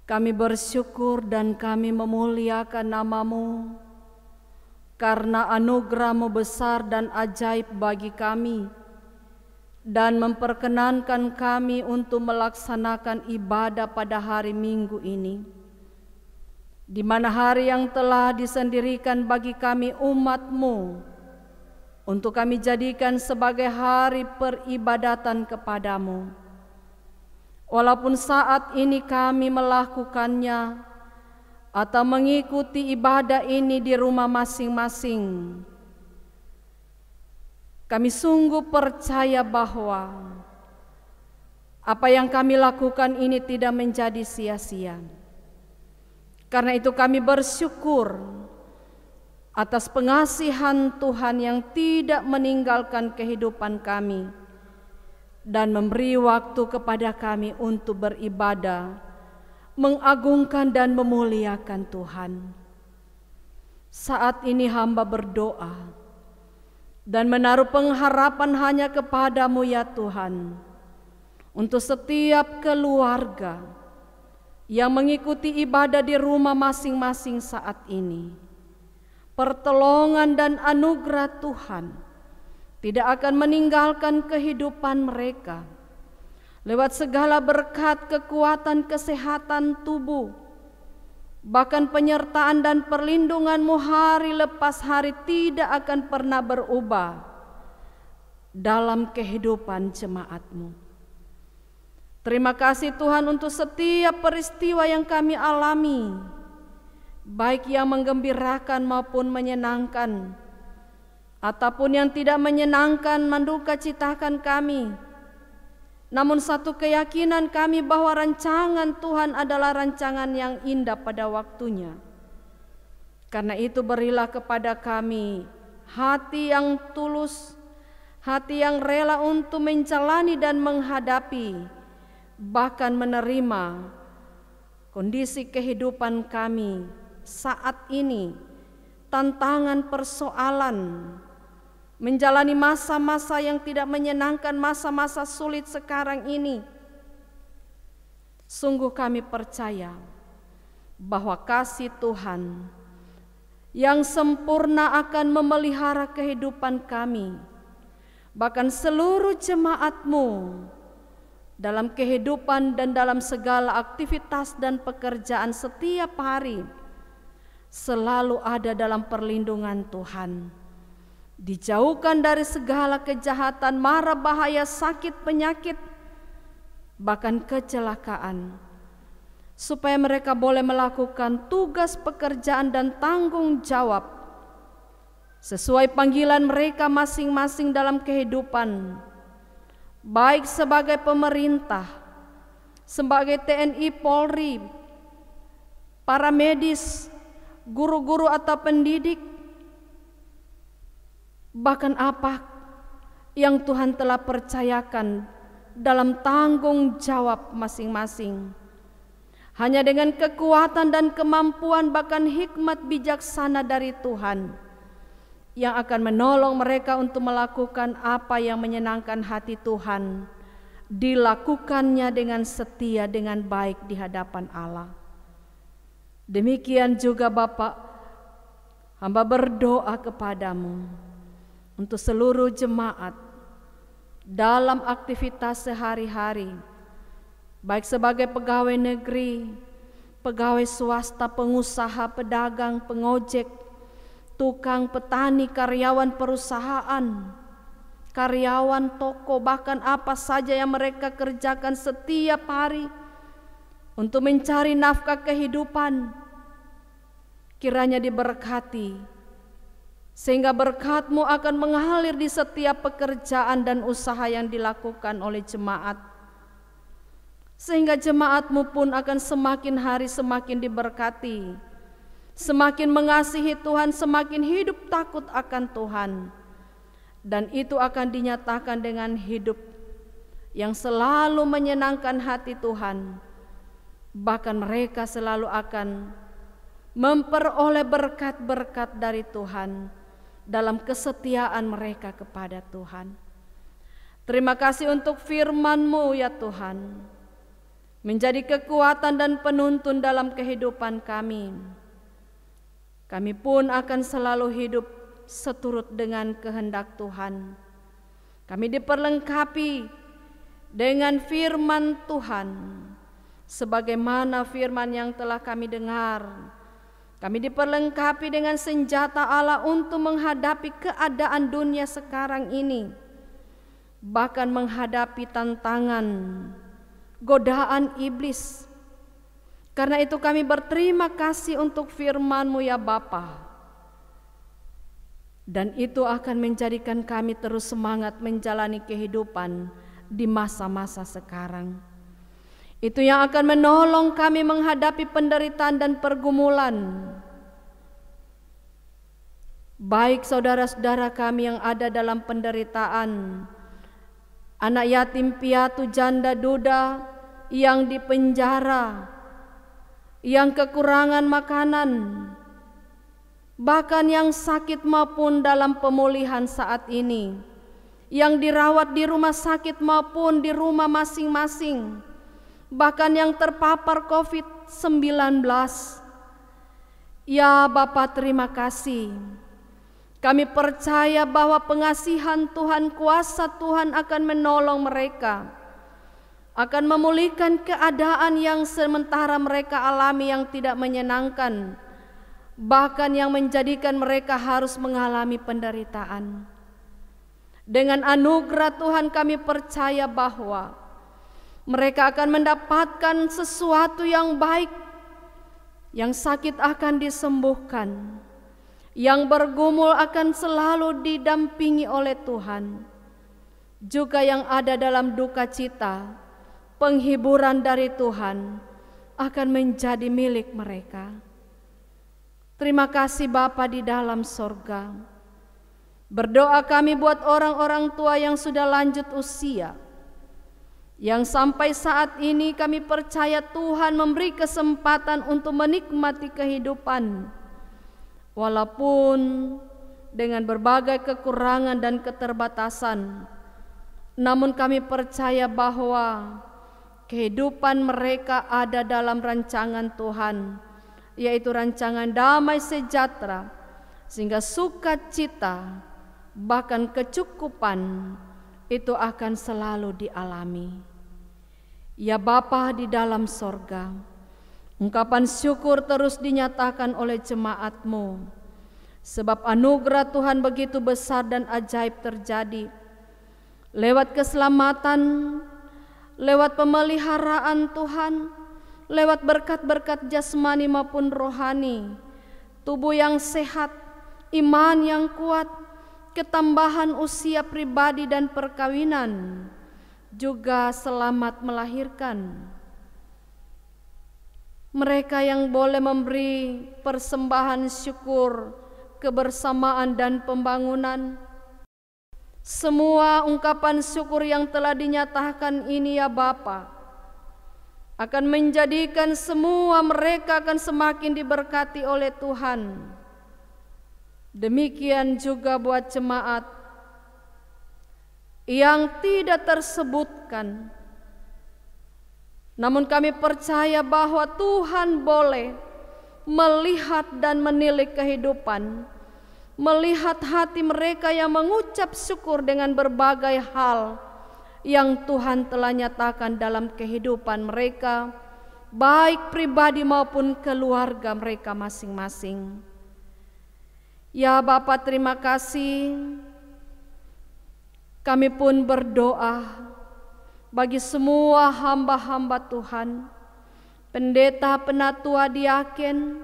Kami bersyukur dan kami memuliakan nama-Mu karena anugerah-Mu besar dan ajaib bagi kami dan memperkenankan kami untuk melaksanakan ibadah pada hari Minggu ini, di mana hari yang telah disendirikan bagi kami umat-Mu untuk kami jadikan sebagai hari peribadatan kepadamu. Walaupun saat ini kami melakukannya atau mengikuti ibadah ini di rumah masing-masing, kami sungguh percaya bahwa apa yang kami lakukan ini tidak menjadi sia-sia. Karena itu kami bersyukur atas pengasihan Tuhan yang tidak meninggalkan kehidupan kami dan memberi waktu kepada kami untuk beribadah, mengagungkan dan memuliakan Tuhan. Saat ini hamba berdoa dan menaruh pengharapan hanya kepadamu ya Tuhan, untuk setiap keluarga yang mengikuti ibadah di rumah masing-masing saat ini. Pertolongan dan anugerah Tuhan tidak akan meninggalkan kehidupan mereka. Lewat segala berkat, kekuatan, kesehatan tubuh, bahkan penyertaan dan perlindungan-Mu hari lepas hari tidak akan pernah berubah dalam kehidupan jemaat-Mu. Terima kasih Tuhan untuk setiap peristiwa yang kami alami, baik yang menggembirakan maupun menyenangkan, ataupun yang tidak menyenangkan, menduka citakan kami. Namun satu keyakinan kami bahwa rancangan Tuhan adalah rancangan yang indah pada waktunya. Karena itu berilah kepada kami hati yang tulus, hati yang rela untuk menjalani dan menghadapi, bahkan menerima kondisi kehidupan kami saat ini, tantangan, persoalan, menjalani masa-masa yang tidak menyenangkan, masa-masa sulit sekarang ini. Sungguh kami percaya bahwa kasih Tuhan yang sempurna akan memelihara kehidupan kami, bahkan seluruh jemaat-Mu dalam kehidupan dan dalam segala aktivitas dan pekerjaan setiap hari, selalu ada dalam perlindungan Tuhan. Dijauhkan dari segala kejahatan, mara bahaya, sakit, penyakit, bahkan kecelakaan, supaya mereka boleh melakukan tugas pekerjaan dan tanggung jawab sesuai panggilan mereka masing-masing dalam kehidupan, baik sebagai pemerintah, sebagai TNI, Polri, para medis, guru-guru atau pendidik, bahkan apa yang Tuhan telah percayakan dalam tanggung jawab masing-masing. Hanya dengan kekuatan dan kemampuan bahkan hikmat bijaksana dari Tuhan yang akan menolong mereka untuk melakukan apa yang menyenangkan hati Tuhan, dilakukannya dengan setia, dengan baik di hadapan Allah. Demikian juga Bapa, hamba berdoa kepadamu untuk seluruh jemaat dalam aktivitas sehari-hari, baik sebagai pegawai negeri, pegawai swasta, pengusaha, pedagang, pengojek, tukang, petani, karyawan perusahaan, karyawan toko, bahkan apa saja yang mereka kerjakan setiap hari untuk mencari nafkah kehidupan, kiranya diberkati, sehingga berkat-Mu akan mengalir di setiap pekerjaan dan usaha yang dilakukan oleh jemaat, sehingga jemaat-Mu pun akan semakin hari semakin diberkati, semakin mengasihi Tuhan, semakin hidup takut akan Tuhan, dan itu akan dinyatakan dengan hidup yang selalu menyenangkan hati Tuhan. Bahkan mereka selalu akan memperoleh berkat-berkat dari Tuhan dalam kesetiaan mereka kepada Tuhan. Terima kasih untuk firman-Mu ya Tuhan, menjadi kekuatan dan penuntun dalam kehidupan kami. Kami pun akan selalu hidup seturut dengan kehendak Tuhan. Kami diperlengkapi dengan firman Tuhan, sebagaimana firman yang telah kami dengar. Kami diperlengkapi dengan senjata Allah untuk menghadapi keadaan dunia sekarang ini, bahkan menghadapi tantangan, godaan iblis. Karena itu kami berterima kasih untuk firman-Mu ya Bapa. Dan itu akan menjadikan kami terus semangat menjalani kehidupan di masa-masa sekarang. Itu yang akan menolong kami menghadapi penderitaan dan pergumulan. Baik saudara-saudara kami yang ada dalam penderitaan, anak yatim piatu, janda duda yang dipenjara, yang kekurangan makanan, bahkan yang sakit maupun dalam pemulihan saat ini, yang dirawat di rumah sakit maupun di rumah masing-masing, bahkan yang terpapar COVID-19. Ya Bapa, terima kasih. Kami percaya bahwa pengasihan Tuhan, kuasa Tuhan akan menolong mereka, akan memulihkan keadaan yang sementara mereka alami yang tidak menyenangkan, bahkan yang menjadikan mereka harus mengalami penderitaan. Dengan anugerah Tuhan kami percaya bahwa mereka akan mendapatkan sesuatu yang baik, yang sakit akan disembuhkan, yang bergumul akan selalu didampingi oleh Tuhan, juga yang ada dalam duka cita, penghiburan dari Tuhan akan menjadi milik mereka. Terima kasih Bapa di dalam sorga. Berdoa kami buat orang-orang tua yang sudah lanjut usia, yang sampai saat ini kami percaya Tuhan memberi kesempatan untuk menikmati kehidupan, walaupun dengan berbagai kekurangan dan keterbatasan. Namun kami percaya bahwa kehidupan mereka ada dalam rancangan Tuhan, yaitu rancangan damai sejahtera, sehingga sukacita bahkan kecukupan itu akan selalu dialami. Ya Bapa di dalam sorga, ungkapan syukur terus dinyatakan oleh jemaat-Mu, sebab anugerah Tuhan begitu besar dan ajaib terjadi lewat keselamatan, lewat pemeliharaan Tuhan, lewat berkat-berkat jasmani maupun rohani, tubuh yang sehat, iman yang kuat, ketambahan usia pribadi dan perkawinan, juga selamat melahirkan. mereka yang boleh memberi persembahan syukur, kebersamaan dan pembangunan. Semua ungkapan syukur yang telah dinyatakan ini ya Bapa, akan menjadikan semua mereka akan semakin diberkati oleh Tuhan. Demikian juga buat jemaat yang tidak tersebutkan. Namun kami percaya bahwa Tuhan boleh melihat dan menilik kehidupan, melihat hati mereka yang mengucap syukur dengan berbagai hal yang Tuhan telah nyatakan dalam kehidupan mereka, baik pribadi maupun keluarga mereka masing-masing. Ya Bapa, terima kasih. Kami pun berdoa bagi semua hamba-hamba Tuhan, pendeta, penatua, diaken,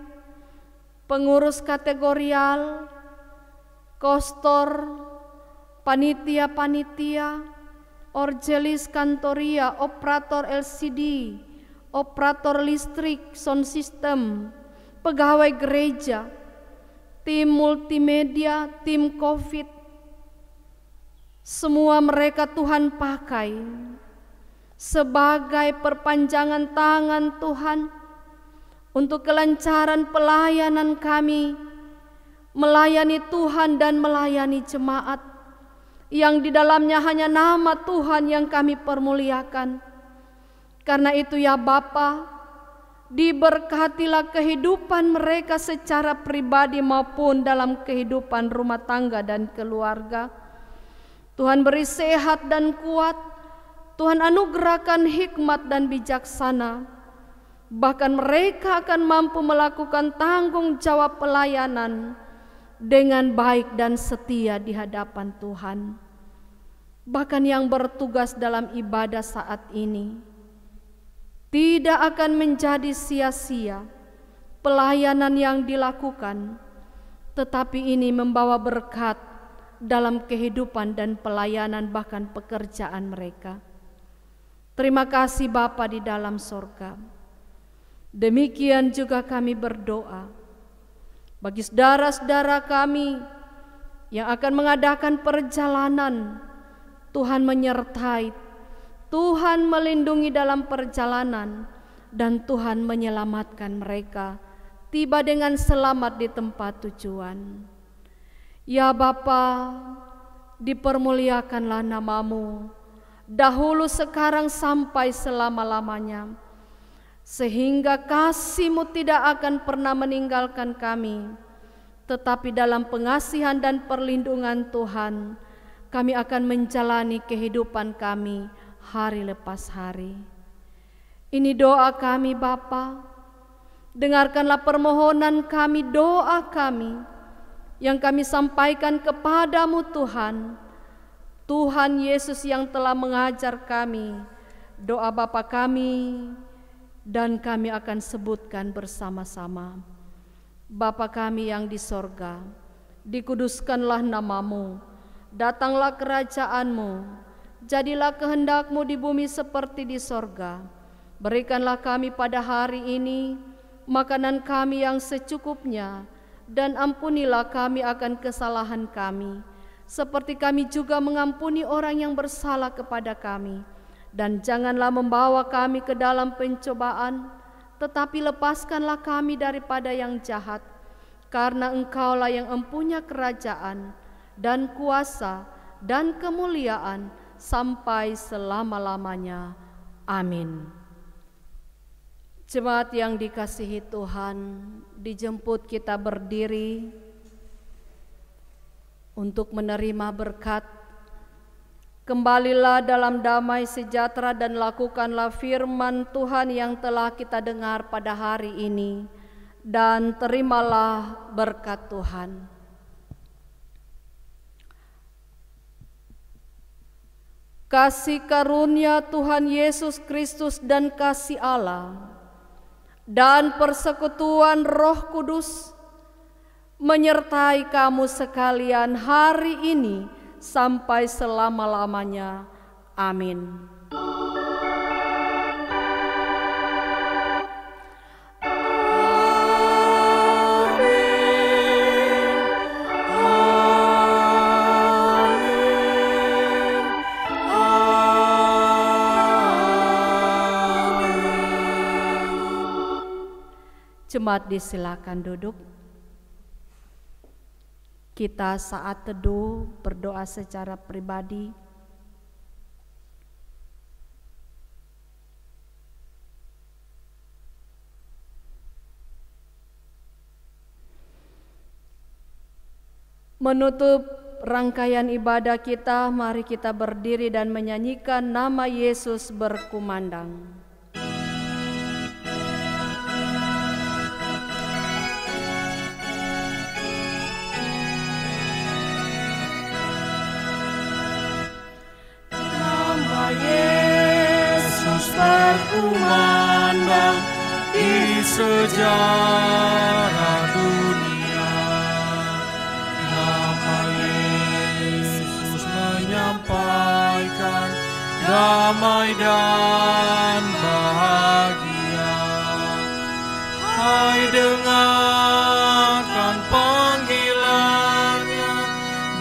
pengurus kategorial, kostor, panitia-panitia, orgelis kantoria, operator LCD, operator listrik, sound system, pegawai gereja, tim multimedia, tim COVID. Semua mereka Tuhan pakai sebagai perpanjangan tangan Tuhan untuk kelancaran pelayanan kami, melayani Tuhan dan melayani jemaat yang di dalamnya hanya nama Tuhan yang kami permuliakan. Karena itu ya Bapa, diberkatilah kehidupan mereka secara pribadi maupun dalam kehidupan rumah tangga dan keluarga. Tuhan beri sehat dan kuat, Tuhan anugerahkan hikmat dan bijaksana. Bahkan mereka akan mampu melakukan tanggung jawab pelayanan dengan baik dan setia di hadapan Tuhan. Bahkan yang bertugas dalam ibadah saat ini tidak akan menjadi sia-sia pelayanan yang dilakukan, tetapi ini membawa berkat dalam kehidupan dan pelayanan bahkan pekerjaan mereka. Terima kasih Bapa di dalam sorga. Demikian juga kami berdoa bagi saudara-saudara kami yang akan mengadakan perjalanan. Tuhan menyertai, Tuhan melindungi dalam perjalanan, dan Tuhan menyelamatkan mereka tiba dengan selamat di tempat tujuan. Ya Bapa, dipermuliakanlah nama-Mu dahulu, sekarang, sampai selama-lamanya, sehingga kasih-Mu tidak akan pernah meninggalkan kami, tetapi dalam pengasihan dan perlindungan Tuhan kami akan menjalani kehidupan kami hari lepas hari. Ini doa kami Bapa. Dengarkanlah permohonan kami, doa kami yang kami sampaikan kepadamu Tuhan. Tuhan Yesus yang telah mengajar kami doa Bapa kami, dan kami akan sebutkan bersama-sama. Bapa kami yang di sorga, dikuduskanlah nama-Mu, datanglah kerajaan-Mu, jadilah kehendak-Mu di bumi seperti di sorga. Berikanlah kami pada hari ini makanan kami yang secukupnya, dan ampunilah kami akan kesalahan kami, seperti kami juga mengampuni orang yang bersalah kepada kami. Dan janganlah membawa kami ke dalam pencobaan, tetapi lepaskanlah kami daripada yang jahat, karena Engkaulah yang empunya kerajaan dan kuasa dan kemuliaan sampai selama-lamanya. Amin. Jemaat yang dikasihi Tuhan, dijemput kita berdiri untuk menerima berkat. Kembalilah dalam damai sejahtera dan lakukanlah firman Tuhan yang telah kita dengar pada hari ini, dan terimalah berkat Tuhan. Kasih karunia Tuhan Yesus Kristus dan kasih Allah dan persekutuan Roh Kudus menyertai kamu sekalian hari ini sampai selama-lamanya. Amin. Jemaat disilakan duduk. Kita saat teduh berdoa secara pribadi. Menutup rangkaian ibadah kita, mari kita berdiri dan menyanyikan nama Yesus berkumandang. Nama Yesus berkumandang di sejarah dunia. Menyampaikan damai dan bahagia. Hai, dengarkan panggilannya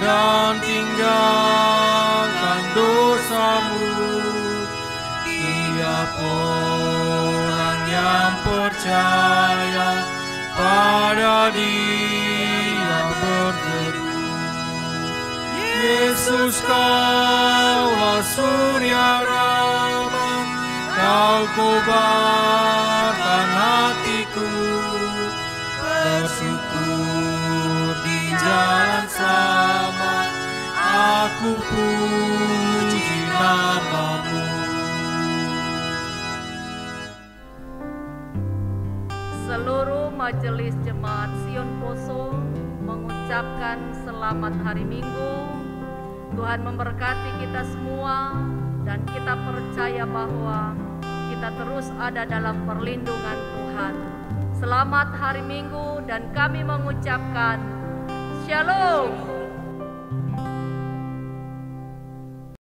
dan tinggalkan dosamu. Tiap orang yang percaya pada Dia berteduh. Yesus, Kaulah surya rahmat, Kau kobarkan hatiku. Bersyukur di jalan selamat, aku puji nama-Mu. Seluruh majelis jemaat Sion Poso mengucapkan selamat hari Minggu. Tuhan memberkati kita semua dan kita percaya bahwa kita terus ada dalam perlindungan Tuhan. Selamat hari Minggu dan kami mengucapkan Shalom.